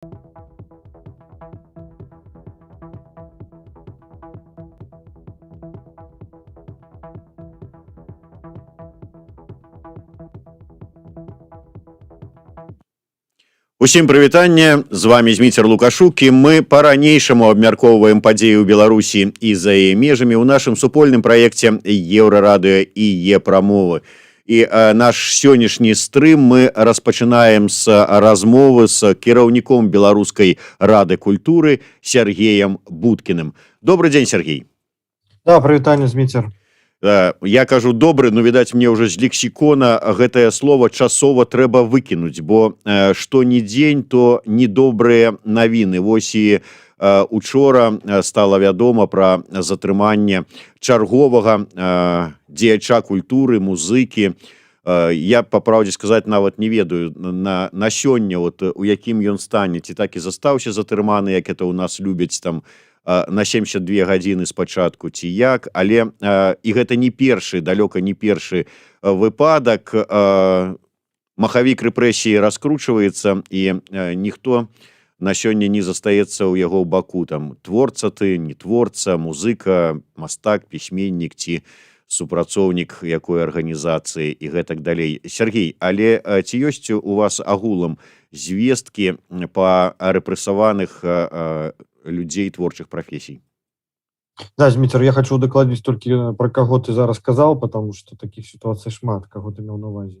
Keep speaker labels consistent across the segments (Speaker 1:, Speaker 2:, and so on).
Speaker 1: Усім прывітанне, з вами Зміцер Лукашук, і мы па-ранейшаму абмяркоўваем падзеі ў Беларусі і за яе межамі ў нашым супольным праекце Еўрарадыё і Е-прамовы. І наш сённяшні стрым мы распачынаем з размовы з кіраўніком Беларускай рады культуры Сергеем Будкіным. Добрый дзень, Сергей.
Speaker 2: Да, прывітанне, Зміцер.
Speaker 1: Я кажу добры, но відаць мне ўжо з лексікона гэтае слово часова трэба выкінуць, бо што ні дзень, то недобрыя навіны. Вось і учора стала вядома пра затрыманне чарговага дзеяча культуры, музыкі. Я, па праўдзе сказаць, нават не ведаю на сёння, у якім ён стане, ці так і застаўся затрыманы, як это ў нас любяць там на 72 гадзіны спачатку ці як, але і гэта не першы, далёка не першы выпадак. Махавік рэпрэсіі раскручваецца, і ніхто на сёння не застаецца ў яго баку. Там творца ты, не творца, музыка, мастак, пісьменнік ці супрацоўнік якой арганізацыі і гэтак далей. Сергей, але ці ёсць у вас агулам звесткі па рэпрэсаваных людзей творчых профессий?
Speaker 2: Да, Зміцер, я хочу дакладніць толькі про каго ты зараз сказаў, потому что таких ситуаций шмат, каго ты меў на увазе.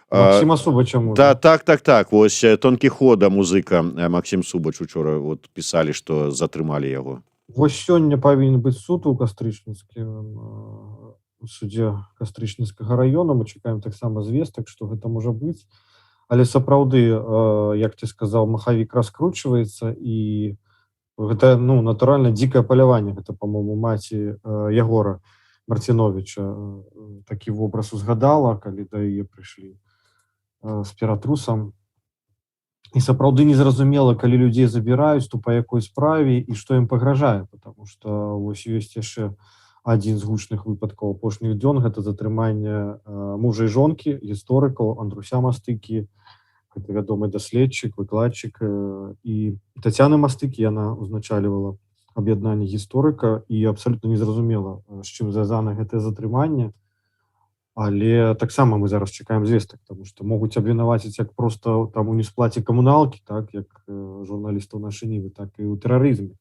Speaker 2: Максима Субача, можа?
Speaker 1: Да, так. Вось Тонкі Хода, музыка, Максим Субач учора пісалі, што затрымалі яго.
Speaker 2: Вось сёння павінен быць суд у Кастрычніцкім, у судзе Кастрычніцкага района. Мы чакаем таксама звестак, што гэта можа быць. Але сапраўды, як ты сказаў, махавік раскручваецца, і гэта, натуральна, дзікае паляванне. Гэта, па-моему, маці Ягора Марціновіча такі вобраз узгадала, калі да яе прыйшлі з ператрусам. І сапраўды незразумела, калі людзей забіраюць, то па якой справе і што ім пагражае, потому што вось ёсць яшчэ адзін з гучных выпадкаў апошніх дзён, гэта затрыманне мужа і жонкі, гісторыкаў Андруся Мастыкі, гэта вядомы даследчык, выкладчык, і Тацяны Мастыкі. Яна узначальвала аб'яднанне гісторыка, і абсалютна незразумела, з чым звязана гэтае затрыманне. Але таксама мы зараз чакаем звестак, тому што могуць абвінаваціць як проста там у несплаце камуналкі, так, як журналістаў нашай Нівы, так і ў тэрарызме.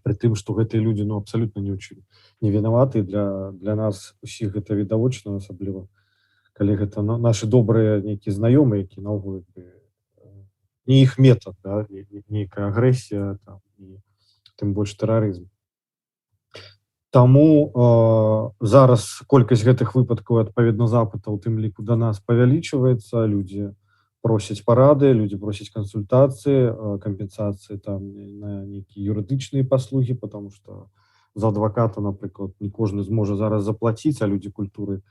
Speaker 2: Пры тым, што гэтыя людзі абсалютна не ў чым не вінаваты. Для нас усіх гэта відавочна, асабліва калі гэта нашы добрыя нейкія знаёмыя, які наогул не іх метад, да, нейкая агрэсія там, і тым больш тэрарызм. Таму зараз колькасць гэтых выпадкаў, адпаведна запытаў, у тым ліку да нас павялічваецца. Людзі просяць парады, людзі просяць кансультацыі, кампенсацыі там на нейкія юрыдычныя паслугі, потому што за адваката, напрыклад, не кожны зможа зараз заплаціць, а людзі культуры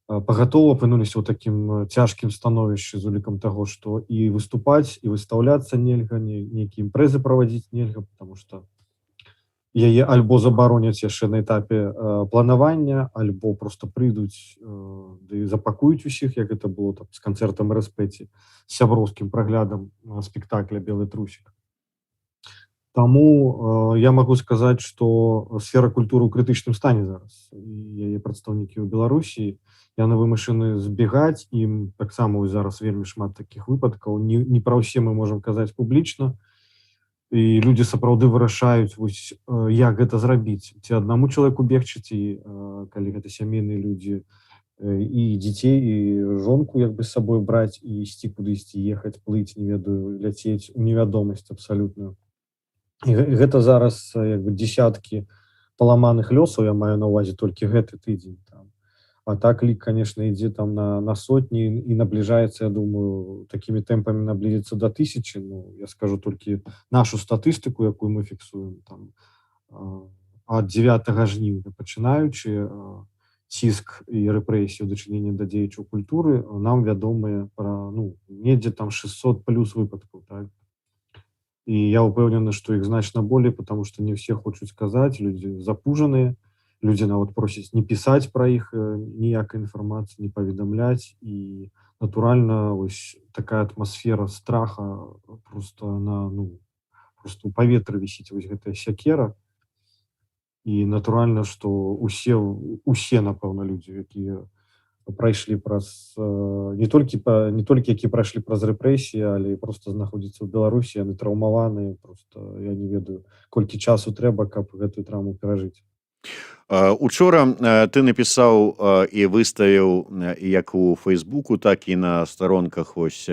Speaker 2: пагатова апынуліся ў такім цяжкім становішчы з улікам таго, што і выступаць, і выстаўляцца нельга, нейкія імпрэзы правадзіць нельга, потому што яе альбо забароняць яшчэ на этапе планавання, альбо просто прыйдуць ды запакуюць усіх, як гэта было там з канцэртам РСП ці сяброўскім праглядам спектакля «Белы трусік». Таму я магу сказаць, што сфера культуры ў крытычным стане зараз. Яе прадстаўнікі ў Беларусі, яны вымушаны збегаць, ім таксама зараз вельмі шмат такіх выпадкаў. Не пра ўсе мы можам казаць публічна, і людзі сапраўды вырашаюць, вось як гэта зрабіць. Ці аднаму чалавеку бегчы, ці калі гэта сямейныя людзі, і дзяцей, і жонку як бы з сабой браць, і ісці кудысьці, ехаць, плыць, не ведаю, ляцець у невядомасць абсалютную. І гэта зараз як бы дзесяткі паламаных лёсаў, я маю на ўвазе толькі гэты тыдзень. А так лік, конечно, ідзе там на сотні і набліжаецца, я думаю, такімі тэмпамі наблізіцца да 1000. Я скажу толькі нашу статыстыку, якую мы фіксуем там ад 9 жніўня пачынаючы, ціск і рэпрэсію дачынення да дзеячаў культуры нам вядомыя пра недзе там 600 плюс выпадкаў, так. І я ўпэўнены, што іх значна болей, потому што не ўсе хочуць казаць, людзі запужаныя. Людзі нават просяць не пісаць пра іх ніякай інфармацыі, не паведамляць, і натуральна вось такая атмасфера страха просто просто ў паветры вісіць вось гэтая сякера. І натуральна, што усе, напэўна, людзі, якія прайшлі праз не толькі які прайшлі праз рэпрэсіі, але і проста знаходзяцца ў Беларусі, яны траўмаваныя, просто я не ведаю, колькі часу трэба, каб гэтую траўму перажыць.
Speaker 1: Учора ты напісаў і выставіў як у Фейсбуку, так і на старонках вось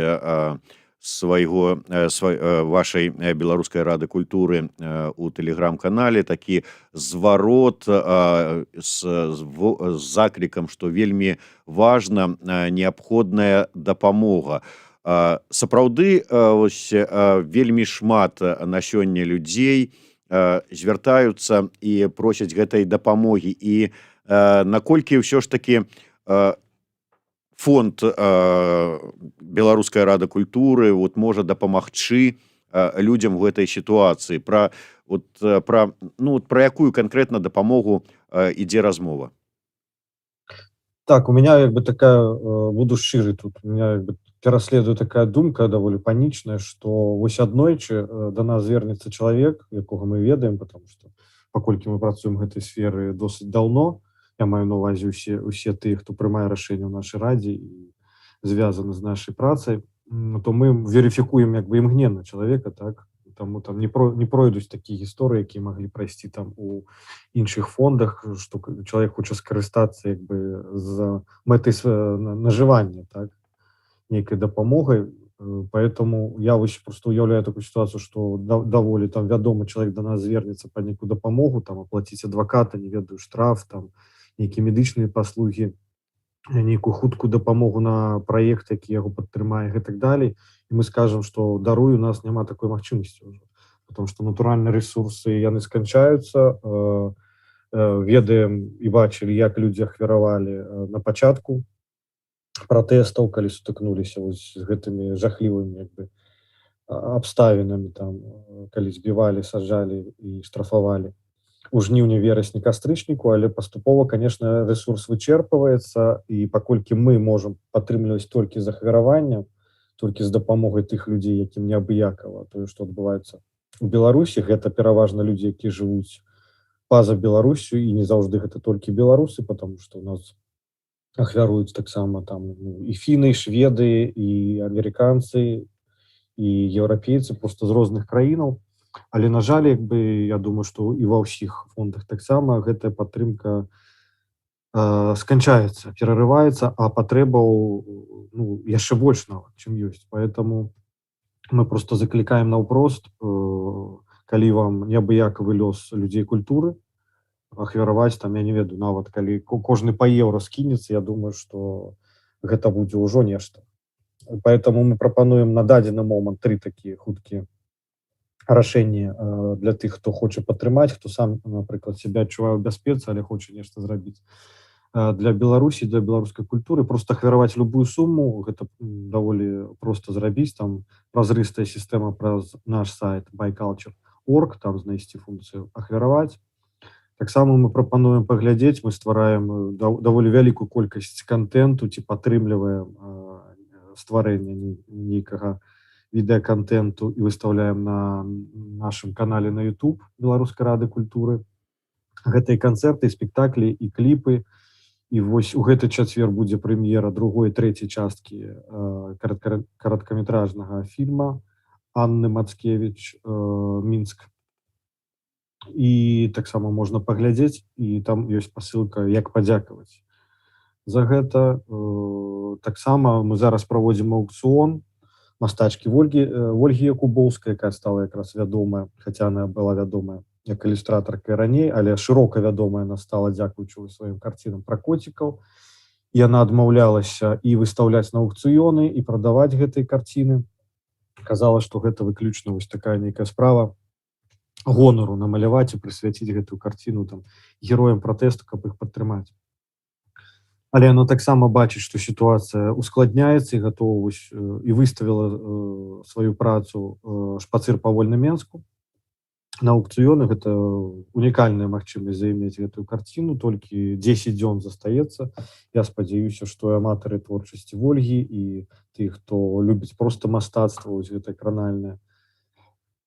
Speaker 1: вашай беларускай рады культуры у тэлеграм-канале такі зварот з заклікам, што вельмі важна неабходная дапамога. Сапраўды вельмі шмат на сёння людзей звяртаюцца і просяць гэтай дапамогі, і наколькі ўсё ж такі фонд беларуская рада культуры можа дапамагчы людзям в гэтай сітуацыі, пра якую канкрэтна дапамогу ідзе размова?
Speaker 2: Так, у меня такая, буду шчыры тут, у меня пераследуе такая думка даволі панічная, што вось аднойчы да нас звернецца чалавек, якога мы ведаем, потому што паколькі мы працуем в гэтай сферы досыць даўно, я маю на ўвазе усе тыя, хто прымае рашэнне ў нашай радзе і звязаны з нашай працай, то мы верыфікуем імгненна чалавека, так? Таму там не пройдуць такія гісторыі, якія маглі прайсці там у іншых фондах, што чалавек хоча скарыстацца з мэтай нажывання, так? Нейкай дапамогай. Поэтому я вось просто уяўляю такую сітуацыю, што даволі там вядомы чалавек да нас звернецца па нейкую дапамогу, там аплаціць адваката, не ведаю, штраф, там нейкія медычныя паслугі, нейкую хуткую дапамогу на праект, які яго падтрымае, гэтак далей. І мы скажам, што даруй, у нас няма такой магчымасці ўжо. Потому што натуральна рэсурсы яны сканчаюцца. Ведаем і бачылі, як людзі ахвяравалі на пачатку пратэстаў, калі сутыкнуліся з гэтымі жахлівымі абставінамі, там, калі збівалі, саджалі і штрафавалі у жніўні, верасні, кастрычніку, але паступова, конечно, рэсурс вычерпваецца, і паколькі мы можам падтрымліваць толькі з ахвяравання, толькі з дапамогай тых людзей, якім неабыякава тое, што адбываецца у Беларусі, гэта пераважна людзі, якія жывуць па-за Беларусю, і не заўжды гэта толькі беларусы, потому што у нас ахвяруюць таксама там і фіны, і шведы, і амерыканцы, і еўрапейцы, просто з розных краінаў. Але, на жаль, я думаю, што і ва ўсіх фондах таксама гэтая падтрымка сканчаецца, перарываецца, а патрэбаў яшчэ больш нават, чым ёсць. Поэтому мы просто заклікаем наўпрост, калі вам неабыякавы лёс людзей культуры, ахвяраваць, там, я не ведаю, нават калі кожны па еўра скінецца, я думаю, што гэта будзе ўжо нешта. Поэтому мы прапануем на дадзены момант 3 такія хуткія рашэнні для тых, хто хоча падтрымаць, хто сам, напрыклад, себя адчувае ў бяспецы, але хоча нешта зрабіць. Для Беларусі, для беларускай культуры просто ахвяраваць любую суму, гэта даволі проста зрабіць, там празрыстая сістэма праз наш сайт byculture.org, там знайсці функцыю ахвяраваць. Таксама мы прапануем паглядзець, мы ствараем даволі вялікую колькасць контенту, ці падтрымліваем стварэнне нейкага відэаконтенту і выстаўляем на нашым канале на YouTube Беларускай рады культуры. Гэта і канцэрты, і спектаклі, і кліпы. І вось у гэты чацвер будзе прэм'ера другой і трэцяй часткі кароткаметражнага фільма Анны Мацкевіч «Мінск». І таксама можна паглядзець, і там ёсць пасылка, як падзякаваць за гэта. Таксама мы зараз праводзім аўкцыён мастачкі Ольгі Якубоўскай, якая стала якраз вядомая, хаця она была вядомая як ілюстратарка раней, але шырока вядомая она стала дзякуючы сваім карцінам пра коцікаў. І яна адмаўлялася і выстаўляць на аўкцыёны, і прадаваць гэтыя карціны. Казала, што гэта выключна вось такая нейкая справа гонару намаляваць і прысвяціць гэтую карціну там героям пратэсту, каб іх падтрымаць. Але яна таксама бачыць, што сітуацыя ускладняецца, і гатова і выставіла сваю працу «Шпацыр па вольным Менску». на аукцыёны гэта унікальная магчымасць заімець гэтую карціну, толькі 10 дзён застаецца. Я спадзяюся, што і аматары творчасці Вольгі і тых, хто любіць проста мастацтва, вось гэта кранальнае,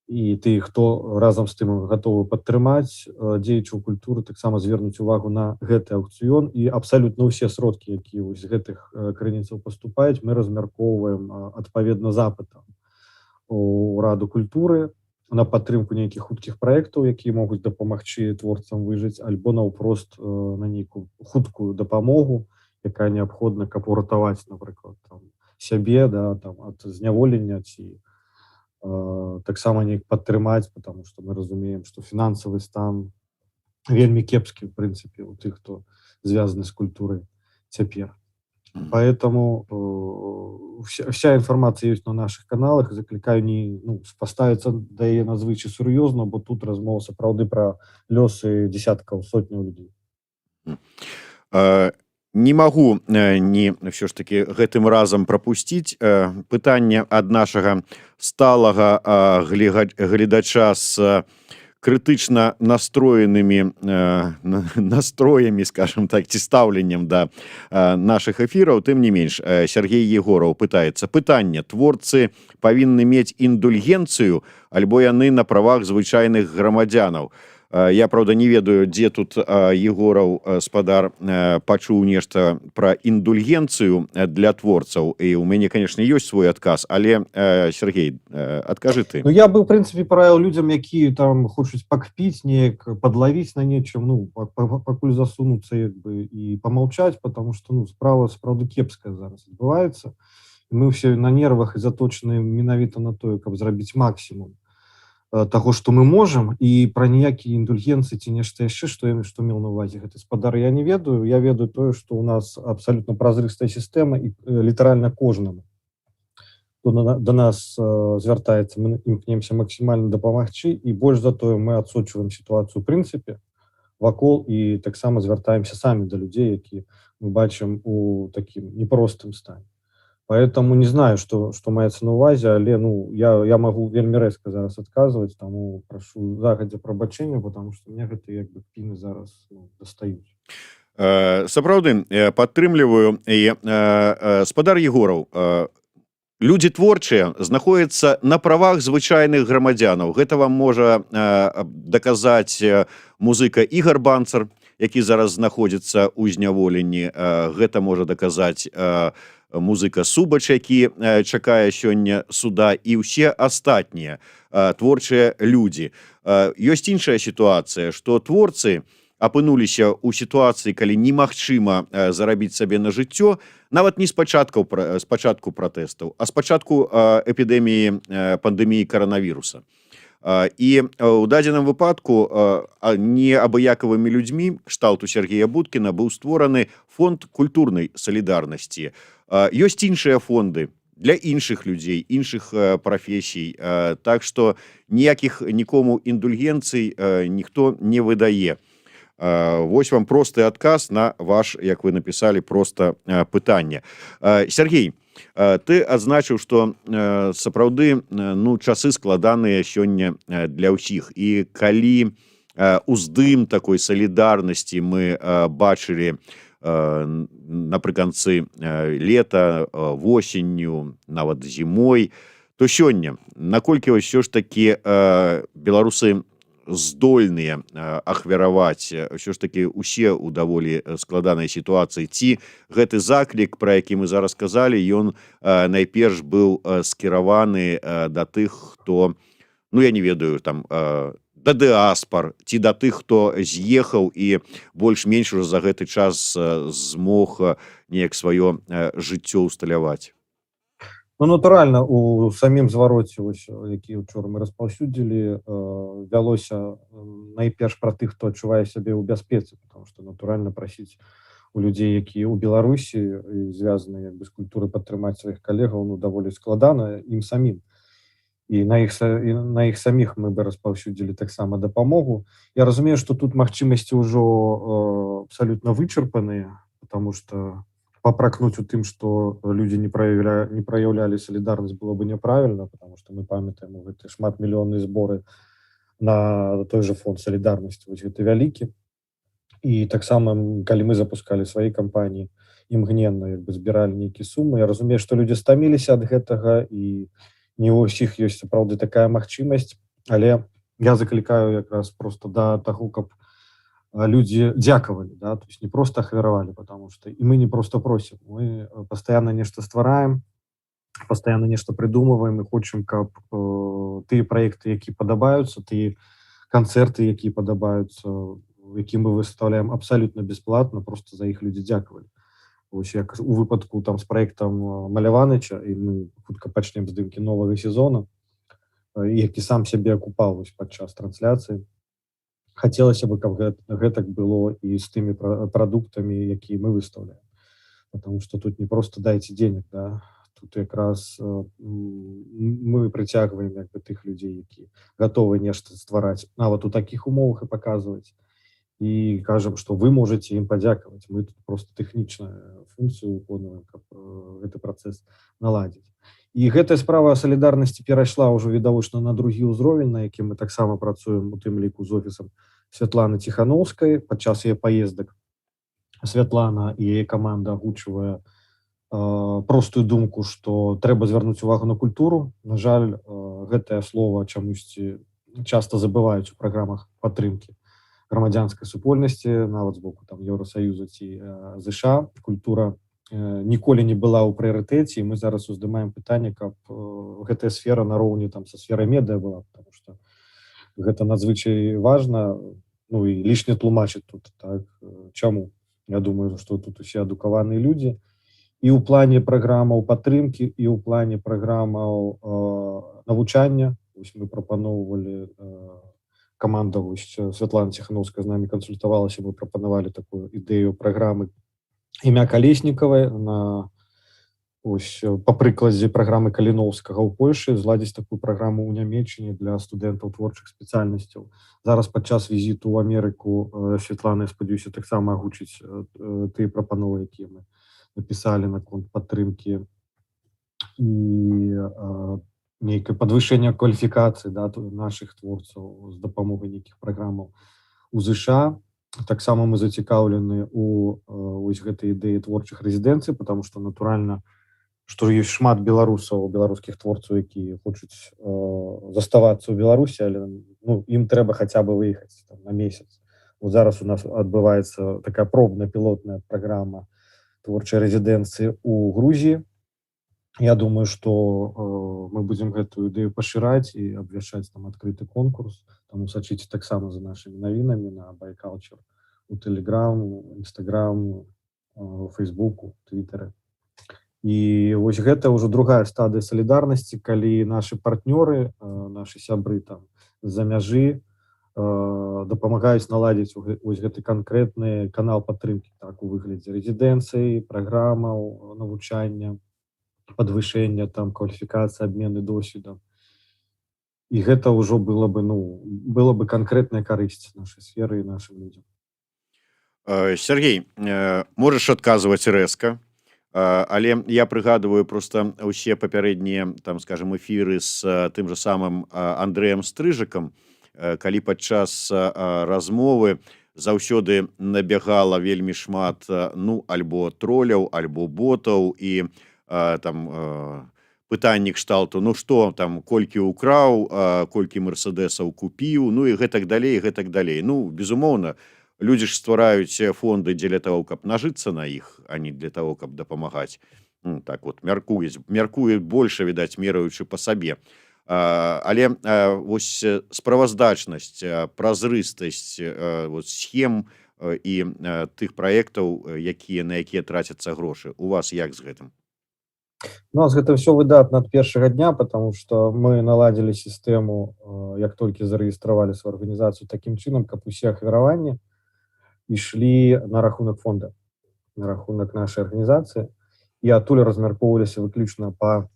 Speaker 2: і тых, хто разам з тым гатовы падтрымаць дзеячаў культуры, таксама звернуць увагу на гэты аукцыён, і абсалютна ўсе сродкі, якія вось з гэтых крыніцаў паступаюць, мы размяркоўваем адпаведна запытам у Раду культуры на падтрымку нейкіх хуткіх праектаў, якія могуць дапамагчы творцам выжыць, альбо наўпрост на нейкую хуткую дапамогу, якая неабходна, каб уратаваць, напрыклад, сябе, да, ад зняволення ці таксама неяк падтрымаць, потому што мы разумеем, што фінансавы стан вельмі кепскі, в прынцыпе, у тых, хто звязаны з культурай цяпер. Поэтому вся информация есть на наших каналах. Закликаю не поставиться да яе надзвычай сур'ёзна, бо тут размова сапраўды пра лёсы десяткаў, сотняў людзей.
Speaker 1: Не магу не ўсё ж таки гэтым разам прапусціць пытанне ад нашага сталага гледача з крытычна настроенымі настроямі, скажем так, ці стаўленнем да нашых эфіраў. Тым не менш, Сергей Егораў пытаецца: пытанне, творцы павінны мець індульгенцыю альбо яны на правах звычайных грамадзянаў? Я, правда, не ведаю, дзе тут Егораў спадар пачуў нешта пра індульгенцыю для творцаў, і ў мяне, конечно, ёсць свой адказ, але, Сергей, адкажы ты.
Speaker 2: Ну, я бы, в прынцыпе, параіў людзям, якія там хочуць пакпіць неяк, падлавіць на нечым, пакуль засунуцца, як бы, і памаўчаць, потому што, справа сапраўды кепская зараз адбываецца. Мы ўсе на нервах і заточаны менавіта на тое, каб зрабіць максімум таго, што мы можам, і пра ніякія індульгенцыі ці нешта яшчэ, што меў на увазе гэты спадар, я не ведаю. Я ведаю тое, што ў нас абсалютна празрыстая сістэма, і літаральна кожнаму, хто да нас звяртаецца, мы імкнемся максімальна дапамагчы, і больш за тое мы адсочваем сітуацыю ў прынцыпе вакол, і таксама звяртаемся самі да людзей, які мы бачым у такім непростым стане. Поэтому не знаю, что маецца на увазе, але я могу вельмі рэзка зараз адказваць, таму прашу загадзя прабачэння, потому что мне гэта як бы піны зараз дастаюць.
Speaker 1: Сапраўды, падтрымліваю. І спадар Егораў, людзі творчыя знаходзяцца на правах звычайных грамадзянаў. Гэта вам можа даказаць музыка Ігар Банцар, які зараз знаходзіцца ў зняволенні. Гэта можа даказаць музыка Субач, які чакае сёння суда, і ўсе астатнія творчыя людзі. Ёсць іншая сітуацыя, што творцы апынуліся ў сітуацыі, калі немагчыма зарабіць сабе на жыццё, нават не з пачатку пратэстаў, а з пачатку эпідэміі пандэміі каранавіруса. І ў дадзеным выпадку неабыякавымі людзьмі кшталту Сергея Будкіна быў створаны фонд культурнай салідарнасці. Ёсць іншыя фонды для іншых людзей, іншых прафесій, так што ніякіх нікому індульгенцый ніхто не выдае. Вось вам просты адказ на ваш, як вы напісалі, проста пытанне. Сергей, ты адзначыў, што сапраўды часы складаныя сёння для ўсіх, і калі уздым такой салідарнасці мы бачылі напрыканцы лета, восенню, нават зімой, то сёння наколькі ўсё ж такі беларусы здольныя ахвяраваць ўсё ж такі усе ў даволі складанай сітуацыі, ці гэты заклік, пра які мы зараз казалі, ён найперш быў скіраваны да тых, хто, я не ведаю, там да дыаспар, ці да тых, хто з'ехаў і больш-менш ужо за гэты час змог неяк сваё жыццё ўсталяваць?
Speaker 2: Натуральна, у самім звароце, які учора мы распаўсюдзілі, вялося найперш пра тых, хто адчувае сябе ў бяспецы, потому што натуральна прасіць у людзей, якія ў Беларусі звязаны з культурай, падтрымаць сваіх калегаў даволі складана ім самім. І на іх саміх мы бы распаўсюдзілі таксама дапамогу. Я разумею, што тут магчымасці ўжо абсалютна вычарпаныя, потому што папракнуць у тым, што людзі не праяўлялі салідарнасць, было бы няправільна, потому што мы памятаем гэты шматмільённыя зборы на той же фонд солідарнасці вось гэты вялікі. І таксама калі мы запускалі свае кампаніі, імгненна як бы збіралі нейкія сумы. Я разумею, што людзі стаміліся ад гэтага і не ў ўсіх ёсць сапраўды такая магчымасць, але я заклікаю якраз просто да таго, каб людзі дзякавалі, да, то есть не просто ахвяравалі, потому что і мы не просто просім, мы пастаянна нешта ствараем, пастаянна нешта прыдумваем і хочам, каб тыя праекты, які падабаюцца, тыя канцэрты, якія падабаюцца, які мы выстаўляем абсалютна бясплатна, просто за іх людзі дзякавалі. Вось як у выпадку там з праектам Маляваныча, і мы хутка пачнем здымкі новага сезона, які сам сябе акупаў вось падчас трансляцыі. Хацелася бы, каб гэтак было і з тымі прадуктамі, якія мы выстаўляем. Потому что тут не просто дайце денег, да? Тут якраз мы прыцягваем як бы тых людзей, які гатовы нешта ствараць, нават у такіх умовах і паказваць. І кажам, што вы можаце ім падзякаваць. Мы тут просто тэхнічную функцыю выконваем, каб гэты працэс наладзіць. І гэтая справа салідарнасці перайшла ўжо відавочна на другі ўзровень, на якім мы таксама працуем, у тым ліку з офісам Святланы Ціханаўскай. Падчас яе паездак Святлана і яе каманда агучвае простую думку, што трэба звярнуць увагу на культуру. На жаль, гэтае слова чамусьці часта забываюць у праграмах падтрымкі грамадзянскай супольнасці, нават з боку там Еўросаюза ці ЗША. Культура ніколі не была ў прыярытэце, і мы зараз уздымаем пытанне, каб гэтая сфера нароўні там са сферай медыа была, потому што гэта надзвычай важна, ну і лішне тлумачыць тут, так, чаму. Я думаю, што тут усе адукаваныя людзі, і ў плане праграмаў падтрымкі, і ў плане праграмаў навучання. Вось мы прапаноўвалі, каманда Святлана Ціханаўская з намі кансультавалася, мы прапанавалі такую ідэю праграмы імя Калеснікавай на ось па прыкладзе праграмы Каліноўскага ў Польшы, зладзіць такую праграму ў Нямецчыне для студэнтаў творчых спецыяльнасцяў. Зараз падчас візіту ў Амерыку Святлана, я спадзяюся, таксама агучыць тыя прапановы, якія мы напісалі наконт падтрымкі і нейкае падвышэнне кваліфікацыі, да, нашых творцаў з дапамогай нейкіх праграмаў у ЗША. Таксама мы зацікаўлены у ось гэтай ідэі творчых рэзідэнцый, потому што натуральна, што ёсць шмат беларусаў, беларускіх творцаў, якія хочуць заставацца ў Беларусі, але ну, ім трэба хаця бы выехаць там, на месяц. Вот зараз у нас адбываецца такая пробная пілотная праграма творчай рэзідэнцыі ў Грузіі. Я думаю, што мы будзем гэтую ідэю пашыраць і абвяшчаць там адкрыты конкурс. Таму сачыце таксама за нашымі навінамі на Байкалчар, у Тэлеграм, Інстаграм, Фейсбуку, Твітары. І вось гэта ўжо другая стадыя салідарнасці, калі нашы партнёры, нашы сябры там з-за мяжы дапамагаюць наладзіць вось гэты канкрэтны канал падтрымкі, так, у выглядзе рэзідэнцыі, праграмаў навучання, падвышэння там кваліфікацыі, абмены досведам. І гэта ўжо было бы канкрэтная карысць нашай сферы і нашым людзям.
Speaker 1: Сергей, можаш адказваць рэзка, але я прыгадываю просто ўсе папярэднія, там, скажем, эфіры з тым же самым Андрэем Стрыжыкам, калі падчас размовы заўсёды набягала вельмі шмат, ну, альбо троляў, альбо ботаў, і там пытанні кшталту, ну што там, колькі ўкраў, колькі мерседесаў купіў, ну і гэтак далей, гэтак далей. Ну, безумоўна, людзі ж ствараюць фонды дзеля таго, каб нажыцца на іх, а не для таго, каб дапамагаць. Ну, так вот, мяркуюць больше, відаць, мераючы па сабе. Але вось справаздачнасць, празрыстасць схем і тых праектаў, на якія трацяцца грошы. У вас як з гэтым?
Speaker 2: У нас гэта ўсё выдатна ад першага дня, потому што мы наладзілі сістэму, як толькі зарэгістравалі сваю арганізацыю, такім чынам, каб усе ахвяраванні ішлі на рахунак фонда, на рахунак нашай арганізацыі, і адтуль размяркоўваліся выключна па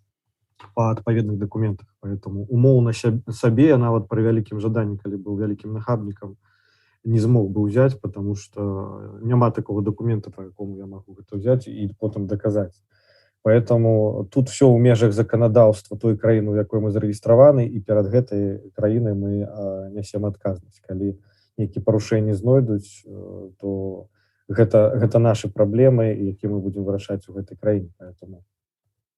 Speaker 2: адпаведных дакументах. Поэтому умоўна сабе, я нават пры вялікім жаданні, калі быў вялікім нахабнікам, не змог бы ўзяць, потому што няма такого дакумента, па якому я магу гэта ўзяць і потым даказаць. Поэтому тут все ў межах заканадаўства той краіны, у якой мы зарэгістраваны, і перад гэтай краінай мы нясем адказнасць. Калі нейкія парушэнні знойдуць, то гэта нашы праблемы, якія мы будзем вырашаць у гэтай краіне. Поэтому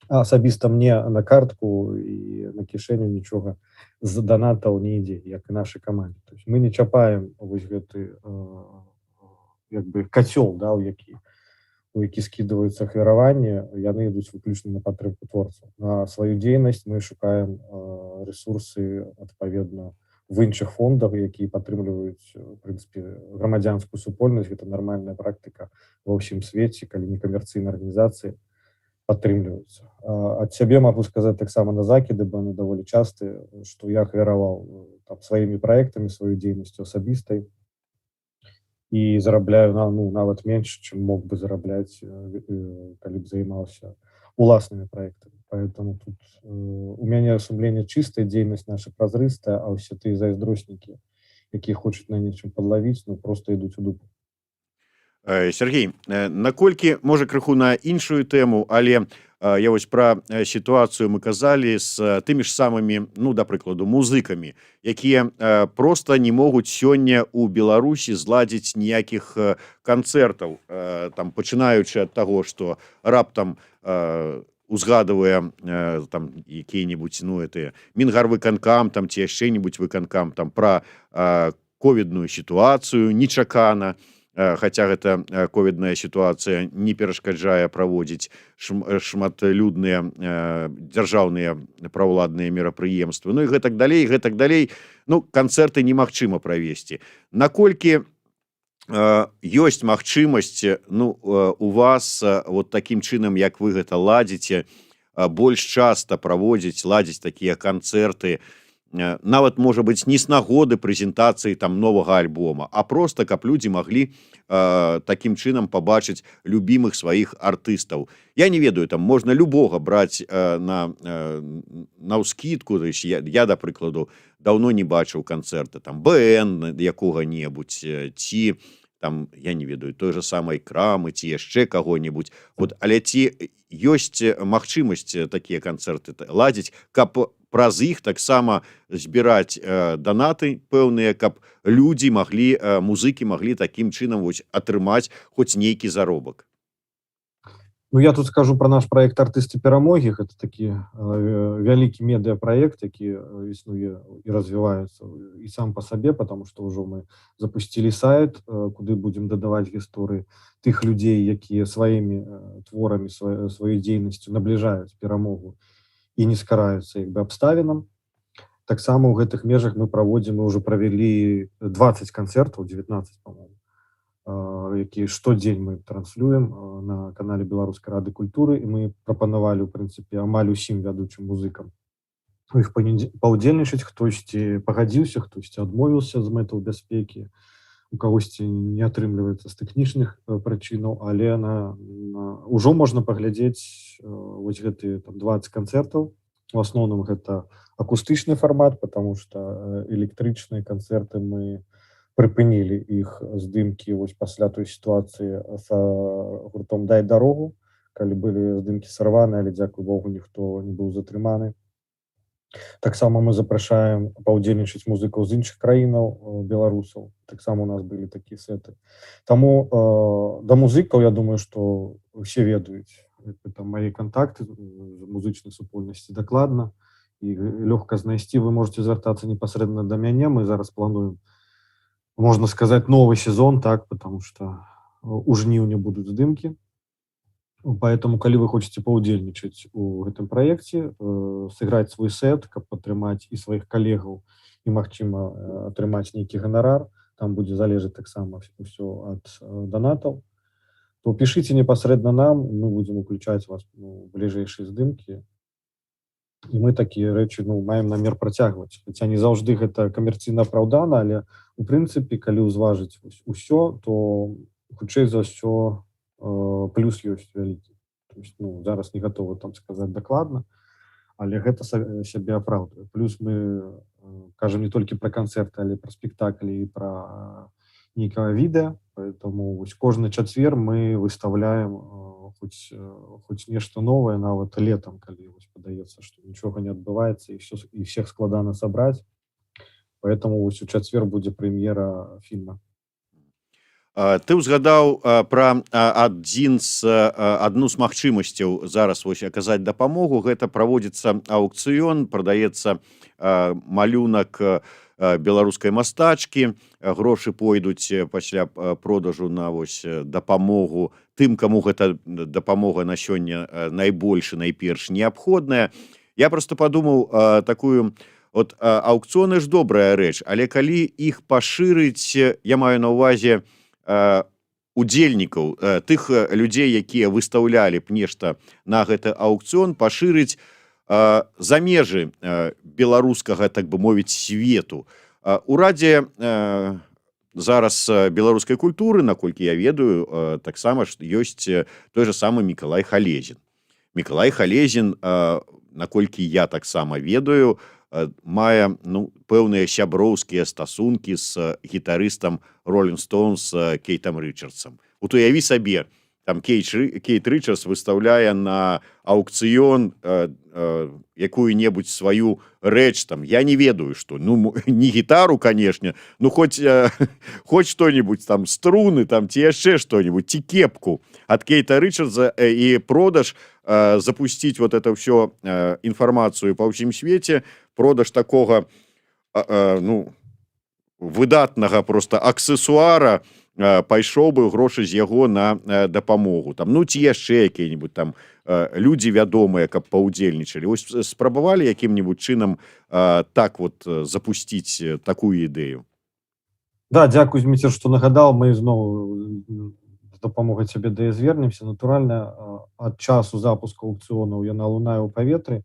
Speaker 2: асабіста мне на картку і на кішэню нічога з данатаў не ідзе, як і нашай камандзе. То есть мы не чапаем вось гэты як бы кацёл, да, у які скідваюцца ахвяраванні, яны ідуць выключна на падтрымку творцаў. На сваю дзейнасць мы шукаем рэсурсы адпаведна в іншых фондах, якія падтрымліваюць в прынцыпе грамадзянскую супольнасць. Гэта нармальная практыка ва ўсім свеце, калі некамерцыйныя арганізацыі падтрымліваюцца. Ад сябе магу сказаць таксама на закіды, бо яны даволі частыя, што я ахвяраваў там сваімі праектамі, сваёй дзейнасцю асабістай, і зарабляю нават менш, чым мог бы зарабляць, калі б займаўся уласнымі праектамі. Поэтому тут у мяне сумленне чыстае, дзейнасць наша празрыстая, а ўсе тыя зайздроснікі, якія хочуць на нечым падлавіць, проста ідуць у дупу.
Speaker 1: Сергей, наколькі, можа, крыху на іншую тэму, але я вось пра сітуацыю мы казалі з тымі ж самымі, да прыкладу, музыкамі, якія проста не могуць сёння ў Беларусі зладзіць ніякіх канцэртаў, там, пачынаючы ад таго, што раптам узгадывае там якія-небудзь, Мінгарвыканкам там ці яшчэ-небудзь выканкам там пра ковідную сітуацыю нечакана, хаця гэта ковідная сітуацыя не перашкаджае праводзіць шматлюдныя дзяржаўныя праўладныя мерапрыемствы, і гэтак далей, гэтак далей. Канцэрты немагчыма правесці. Наколькі ёсць магчымасць у вас вот такім чынам, як вы гэта ладзіце, больш часта ладзіць такія канцэрты, нават, можа быць, не з нагоды прэзентацыі там новага альбома, а просто каб людзі маглі такім чынам пабачыць любімых сваіх артыстаў. Я не ведаю, там можна любога браць наўскідку. Я, да прыкладу, даўно не бачыў канцэрта там БН якога-небудзь, ці там, я не ведаю, той же самай Крамы, ці яшчэ каго-небудзь. Але ці ёсць магчымасць такія канцэрты ладзіць, каб праз іх таксама збіраць данаты пэўныя, каб людзі маглі, музыкі маглі такім чынам атрымаць хоць нейкі заробак?
Speaker 2: Я тут скажу про наш проект «Артысты перамогі». Гэта такі вялікі медыапраект, які існуе і развіваецца і сам па сабе, потому што ўжо мы запусцілі сайт, куды будзем дадаваць гісторыі тых людзей, якія сваімі творамі, сваёй дзейнасцю набліжаюць перамогу і не скараюцца абставінам. Таксама ў гэтых межах мы праводзім, мы ўжо правялі 20 канцэртаў, 19, по-моему, які штодзень мы транслюем на канале Беларускай рады культуры, і мы прапанавалі, у прынцыпе, амаль усім вядучым музыкам у іх паўдзельнічаць. Хтосьці пагадзіўся, хтосьці адмовіўся з мэтаў бяспекі, у кагосьці не атрымліваецца з тэхнічных прычынаў, але ўжо можна паглядзець вось гэтыя 20 канцэртаў. У асноўным гэта акустычны фармат, потому што электрычныя канцэрты мы прыпынілі іх здымкі вось пасля той сітуацыі з гуртом «Дай дарогу», калі былі здымкі сарваны, але, дзякуй Богу, ніхто не быў затрыманы. Таксама мы запрашаем паўдзельнічаць музыкаў з іншых краінаў, беларусаў. Таксама у нас былі такія сеты. Таму да музыкаў, я думаю, што ўсе ведаюць мае кантакты з музычнай супольнасці дакладна, і лёгка знайсці. Вы можете звяртацца непасрэдна да мяне. Мы зараз плануем, можно сказать, новый сезон, так, потому что у жніўня будуць здымкі. Поэтому, калі вы хочаце паўдзельнічаць у гэтым праекце, сыграць свой сет, каб падтрымаць і сваіх калегаў, і, магчыма, атрымаць нейкі ганарар, там будзе залежаць таксама ўсё ад данатаў, то пішыце непасрэдна нам, мы будзем уключаць вас у бліжэйшыя здымкі. І мы такія рэчы маем намер працягваць. Хаця не заўжды гэта камерцыйна апраўдана, але у прынцыпе, калі ўзважыць усё, то хутчэй за ўсё плюс ёсць вялікі. Зараз не гатовы там сказаць дакладна, але гэта сябе апраўдвае. Плюс мы кажам не толькі пра канцэрты, але пра спектаклі і пра нейкае відэа. Поэтому кожны чацвер мы выставляем хоць нешта новае нават летам, калі вось падаецца, што нічога не адбываецца і всех складана сабраць. Поэтому вось у чацвер будзе прэм'ера фільма.
Speaker 1: Ты ўзгадаў пра адну з магчымасцяў зараз вось аказаць дапамогу. Гэта праводзіцца аўкцыён, прадаецца малюнак беларускай мастачкі. Грошы пойдуць пасля продажу на вось дапамогу тым, каму гэта дапамога на сёння найбольш і найперш неабходная. Я просто падумаў такую от аўкцыёны ж добрая рэч, але калі іх пашырыць, я маю на ўвазе удзельнікаў, тых людзей, якія выстаўлялі б нешта на гэты аўкцыён, пашырыць за межы беларускага, так бы мовіць, свету. У Радзе зараз беларускай культуры, наколькі я ведаю, таксама ёсць той же самы Мікалай Халезін. Мікалай Халезін, наколькі я таксама ведаю, мае пэўныя сяброўскія стасункі з гітарыстам Rolling Stones Кейтам Рычардсам. Вот уяві сабе, там Кейт Рычардс выстаўляе на аўкцыён якую-небудзь сваю рэч, там, я не ведаю, што, не гітару, канешне, хоць што-небудзь, там, струны, там, ці яшчэ што-небудзь, ці кепку ад Кейта Рычардса і продаж, запусціць вот это ўсё інфармацыю па ўсім свеце, продаж такога выдатнага просто аксесуара, пайшоў бы грошы з яго на дапамогу. Там, ці яшчэ якія-небудзь там людзі вядомыя, каб паўдзельнічалі. Вось спрабавалі якім-небудзь чынам так вот запусціць такую ідэю?
Speaker 2: Да, дзякуй, Зміцер, што нагадаў. Мы зноў з дапамогай цябе да звернемся. Натуральна, ад часу запуску аўкцыёнаў яна лунае ў паветры.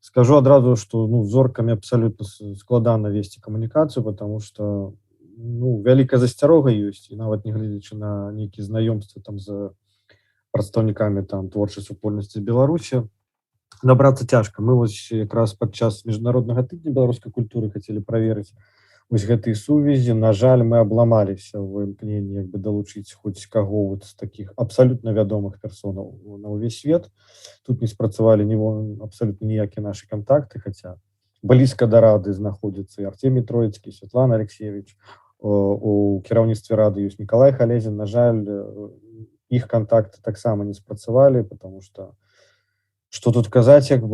Speaker 2: Скажу адразу, што зоркамі абсалютна складана весці камунікацыю, потому што вялікая засцярога ёсць, і нават нягледзячы на нейкія знаёмствы там з прадстаўнікамі там творчай супольнасці з Беларусі, набрацца цяжка. Мы вось якраз падчас міжнароднага тыдня беларускай культуры хацелі праверыць вось гэтыя сувязі. На жаль, мы абламаліся ў імкненні далучыць хоць каго з такіх абсалютна вядомых персонаў на ўвесь свет. Тут не спрацавалі абсалютна ніякія нашы кантакты, хаця блізка да рады знаходзіцца і Артемій Троіцкі, Святлана Алексеевич. У кіраўніцтве рады ёсць Мікалай Халезін. На жаль, іх кантакты таксама не спрацавалі, потому што тут казаць, гэта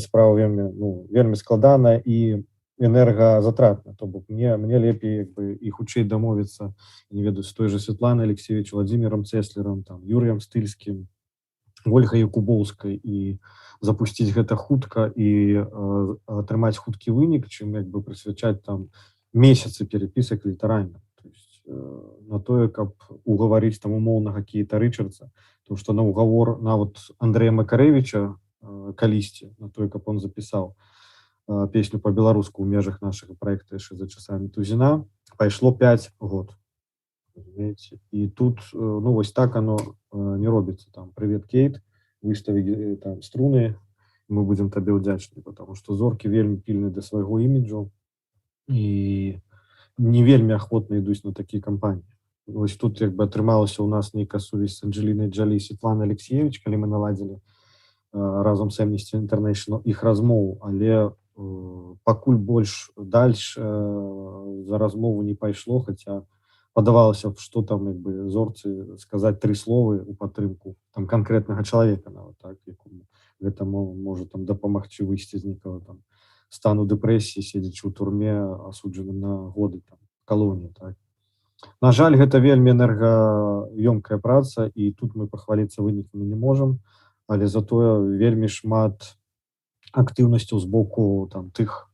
Speaker 2: справа вельмі складана і энергазатратна. То бок мне лепей і хутчэй дамовіцца, не ведаю, з той же Святланай Алексеевич, Владимиром Цеслером, там, Юрыем Стыльскім, Ольгай Якубоўскай і запусціць гэта хутка і атрымаць хуткі вынік, чым прысвячаць там месяцы перепісак літаральна. То есть на тое, каб угаварыць там умоўнага Кейта Рычардса, тому што на ўгавор нават Андрэя Макарэвіча калісьці, на тое, каб он запісаў песню по-беларуску ў межах нашага праекта яшчэ за часамі Тузіна, пайшло 5 год. І тут, вось так оно не робіцца. Там, привет, Кейт, выставі там струны, мы будзем табе ўдзячны, потому што зоркі вельмі пільны да свайго іміджу і не вельмі ахвотна ідуць на такія кампаніі. Вось тут атрымалася ў нас нейкая сувязь з Анджелінай Джолі і Святланай Алексеевич, калі мы наладзілі разам з Amnesty International іх размову, але пакуль больш дальш за размову не пайшло, хаця падавалася, што там зорцы сказаць 3 словы у падтрымку там канкрэтнага чалавека, нават так, якому гэта можа там дапамагчы выйсці з нейкага там стану дэпрэсіі, седзячы ў турме, асуджаным на годы там калоніі, так. На жаль, гэта вельмі энергаёмкая праца, і тут мы пахваліцца вынікамі не можам, але затое вельмі шмат актыўнасцяў з боку там тых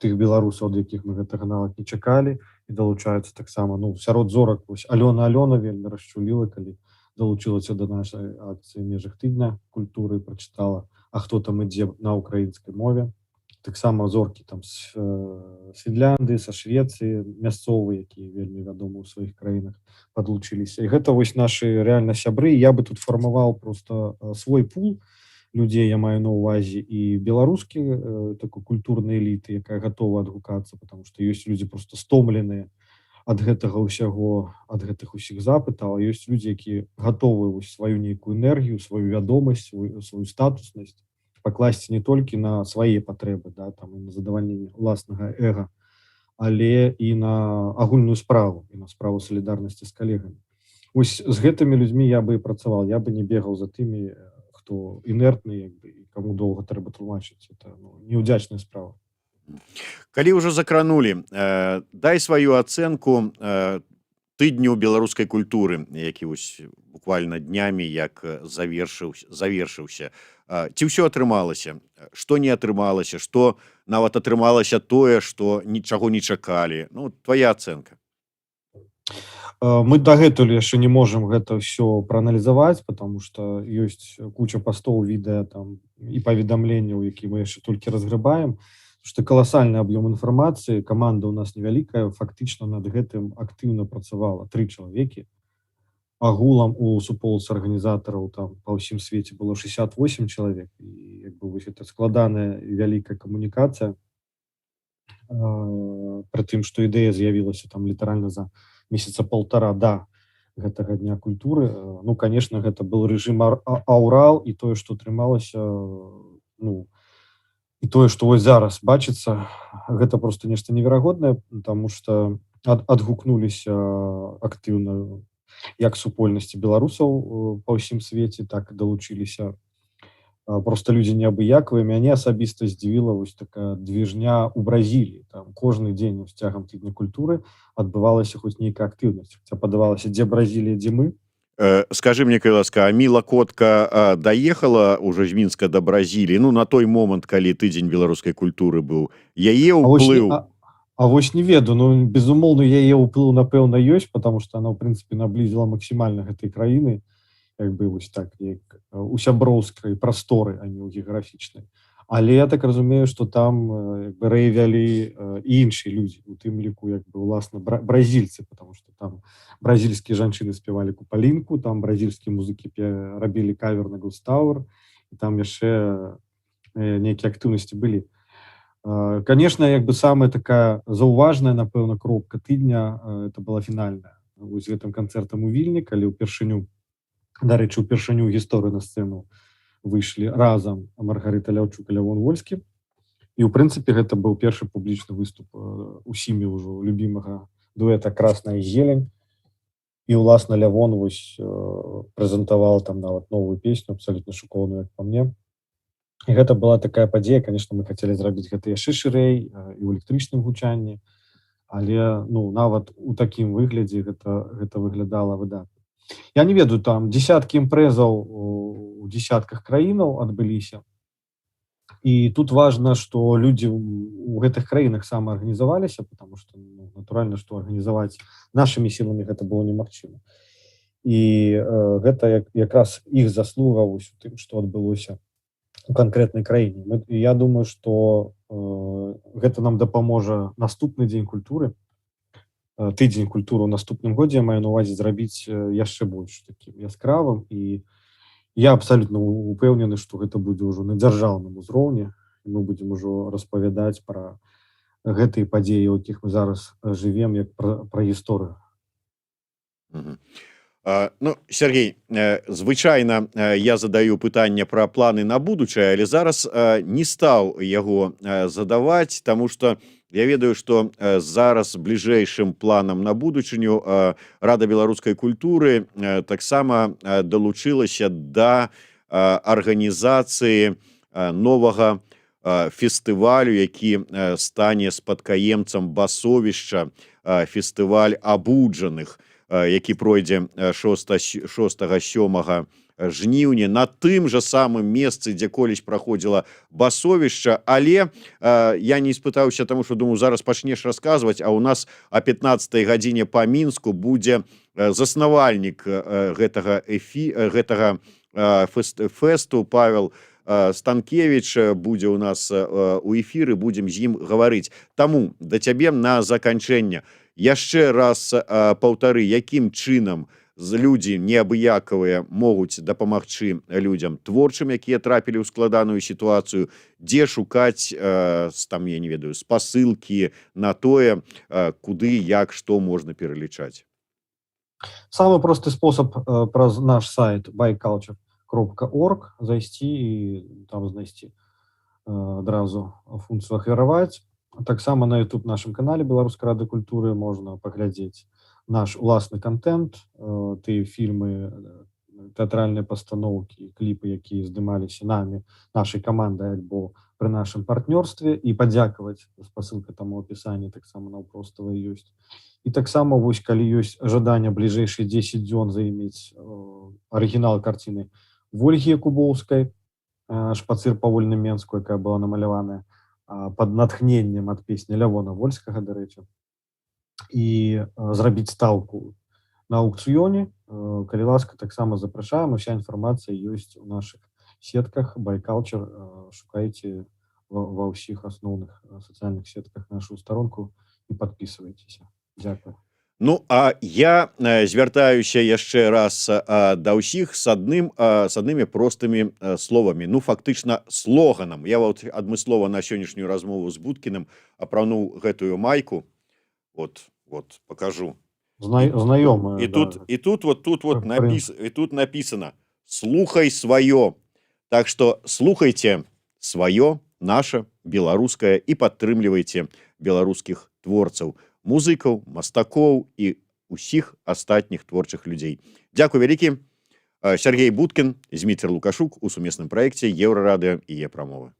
Speaker 2: беларусаў, ад якіх мы гэтага нават не чакалі, і далучаюцца таксама, сярод зорак вось Алёна вельмі расчуліла, калі далучылася да нашай акцыі ў межах тыдня культуры, прачытала «А хто там ідзе» на украінскай мове. Таксама зоркі там з Фінляндыі, са Швецыі, мясцовыя, якія вельмі вядомы ў сваіх краінах, падлучыліся. І гэта вось нашы рэальна сябры. Я бы тут фармаваў просто свой пул людзей, я маю на ўвазе і беларускі такой культурнай эліты, якая гатова адгукацца, потому што ёсць людзі просто стомленыя ад гэтага ўсяго, ад гэтых усіх запытаў, а ёсць людзі, якія гатовы вось сваю нейкую энергію, сваю вядомасць, сваю статуснасць пакласці не толькі на свае патрэбы, да, там, і на задавальненне ўласнага эга, але і на агульную справу, і на справу салідарнасці з калегамі. Вось з гэтымі людзьмі я бы і працаваў, я бы не бегаў за тымі, хто інертны, як бы, і каму доўга трэба тлумачыць. Это, ну, неўдзячная справа.
Speaker 1: Калі ўжо закранулі, дай сваю ацэнку тыдню беларускай культуры, які вось буквально днямі як завершыўся. Ці ўсё атрымалася? Што не атрымалася? Што нават атрымалася тое, што нічаго не чакалі? Ну, твая ацэнка.
Speaker 2: Мы дагэтуль яшчэ не можам гэта ўсё прааналізаваць, потому што ёсць куча пастоў, відэа там і паведамленняў, які мы яшчэ толькі разгрыбаем, што каласальны аб'ём інфармацыі, каманда ў нас невялікая, фактычна над гэтым актыўна працавала 3 чалавекі. Агулам у суполцы арганізатараў там па ўсім свеце было 68 чалавек, і як бы вось гэта складаная і вялікая камунікацыя. Пры тым, што ідэя з'явілася там літаральна за месяца полтора да гэтага дня культуры. Ну, конечно, гэта был рэжым аўрал, і тое, што атрымалася, ну, і тое, што вось зараз бачыцца, гэта просто нешта неверагоднае, потому што адгукнуліся актыўна як супольнасці беларусаў па ўсім свеце, так і далучыліся просто людзі неабыякавыя. Мяне асабіста здзівіла вось такая движня ў Бразіліі. Там кожны дзень з цягам тыдня культуры адбывалася хоць нейкая актыўнасць. Хаця падавалася, дзе Бразілія, дзе мы.
Speaker 1: Скажи мне, калі ласка, а Міла Котка даехала ўжо з Мінска да Бразіліі, ну, на той момант, калі тыдзень беларускай культуры быў, яе ўплыў?
Speaker 2: А вось не ведаю, ну, безумоўна, яе ўплыў, напэўна, ёсць, потому што она, ў прынцыпе, наблізіла максімальна гэтай краіны, як бы вось так, як у сяброўскай прасторы, а не ў геаграфічнай. Але я так разумею, што там як бы рэявялі і іншыя людзі, у тым ліку як бы уласна бразільцы, потому што там бразільскія жанчыны спявалі купалінку, там бразільскія музыкі рабілі кавер на Ghost Tower, і там яшчэ нейкія актыўнасці былі. Конечно, як бы самая такая заўважная, напэўна, кропка тыдня, это была фінальная. Вось гэтым канцэртам у Вільні, калі ўпершыню, дарэчы, ўпершыню гісторыю на сцэну выйшлі разам Маргарыта Ляўчук і Лявон Вольскі. І, ў прынцыпе, гэта быў першы публічны выступ усімі ўжо любімага дуэта «Красная зелень». І, уласна, Лявон вось прэзентаваў там нават новую песню, абсалютна шыкоўную, як па мне. І гэта была такая падзея, конечно, мы хацелі зрабіць гэта яшчэ шырэй і ў электрычным гучанні, але, ну, нават у такім выглядзе гэта выглядала выдатна. Я не ведаю, там десяткі імпрэзаў у десятках краінаў адбыліся. І тут важна, што людзі ў гэтых краінах самаарганізаваліся, потому што, ну, натуральна, што арганізаваць нашымі сіламі гэта было немагчыма. І гэта якраз іх заслуга у тым, што адбылося у канкрэтнай краіне. Я думаю, што гэта нам дапаможа наступны дзень культуры, тыдзень культуры ў наступным годзе, я маю на увазе зрабіць яшчэ больш такім яскравым, і я абсалютна упэўнены, што гэта будзе ўжо на дзяржаўным узроўні, і мы будзем ужо распавядаць пра гэтыя падзеі, у якіх мы зараз жывем, як пра гісторыю.
Speaker 1: Ну, Сергей, звычайна я задаю пытанне пра планы на будучае, але зараз не стаў яго задаваць, таму што я ведаю, што зараз бліжэйшым планам на будучыню Рада беларускай культуры таксама далучылася да арганізацыі новага фестывалю, які стане спадкаемцам басовішча, фестываль абуджаных, які пройдзе 6-7 жніўня на тым жа самым месцы, дзе колісь праходзіла басовішча. Але я не спытаўся, таму што, думаю, зараз пачнеш расказваць, а ў нас о 15-й гадзіне па Мінску будзе заснавальнік гэтага фэсту Павел Станкевич будзе ў нас у эфіры, будзем з ім гаварыць. Таму да цябе на заканчэнне яшчэ раз паўтары, якім чынам людзі неабыякавыя могуць дапамагчы людзям творчым, якія трапілі ў складаную сітуацыю, дзе шукаць там, я не ведаю, спасылкі на тое, куды, як, што можна пералічаць.
Speaker 2: Самый простый спосаб праз наш сайт buyculture.org зайсці і там знайсці адразу функцыю ахвяраваць. Таксама на YouTube нашым канале Беларускай рады культуры можна паглядзець наш уласны контент, тыя фільмы, тэатральныя пастаноўкі, кліпы, якія здымаліся намі, нашай камандай альбо пры нашым партнёрстве, і падзякаваць, спасылка там у апісанні таксама наўпростава ёсць. І таксама вось калі ёсць жаданне бліжэйшыя 10 дзён займець арыгінал карціны Вольгі Якубоўскай «Шпацыр па вольным Менску», якая была намаляваная пад натхненнем ад песні Лявона Вольскага, дарэчы, і зрабіць стаўку на аукцыёне, калі ласка, таксама запрашаем. Уся інфармацыя ёсць у нашых сетках BuyCulture, шукайце ва ўсіх асноўных сацыяльных сетках нашу старонку і падпісвайцеся. Дзякую.
Speaker 1: Ну, а я звяртаюся яшчэ раз да ўсіх з аднымі простымі словамі, ну, фактычна слоганам. Я вот адмыслова на сённяшнюю размову з Будкіным апрануў гэтую майку. Вот покажу.
Speaker 2: Знаёмая.
Speaker 1: И тут написано «Слухай свое». Так что слухайте свое, наше, беларускае, і падтрымлівайце беларускіх творцаў, музыкаў, мастакоў і усіх астатніх творчых людзей. Дзякуй вялікі. Сергей Будкін, Зміцер Лукашук у сумесным праекце Еўрарадыё і Е-прамовы.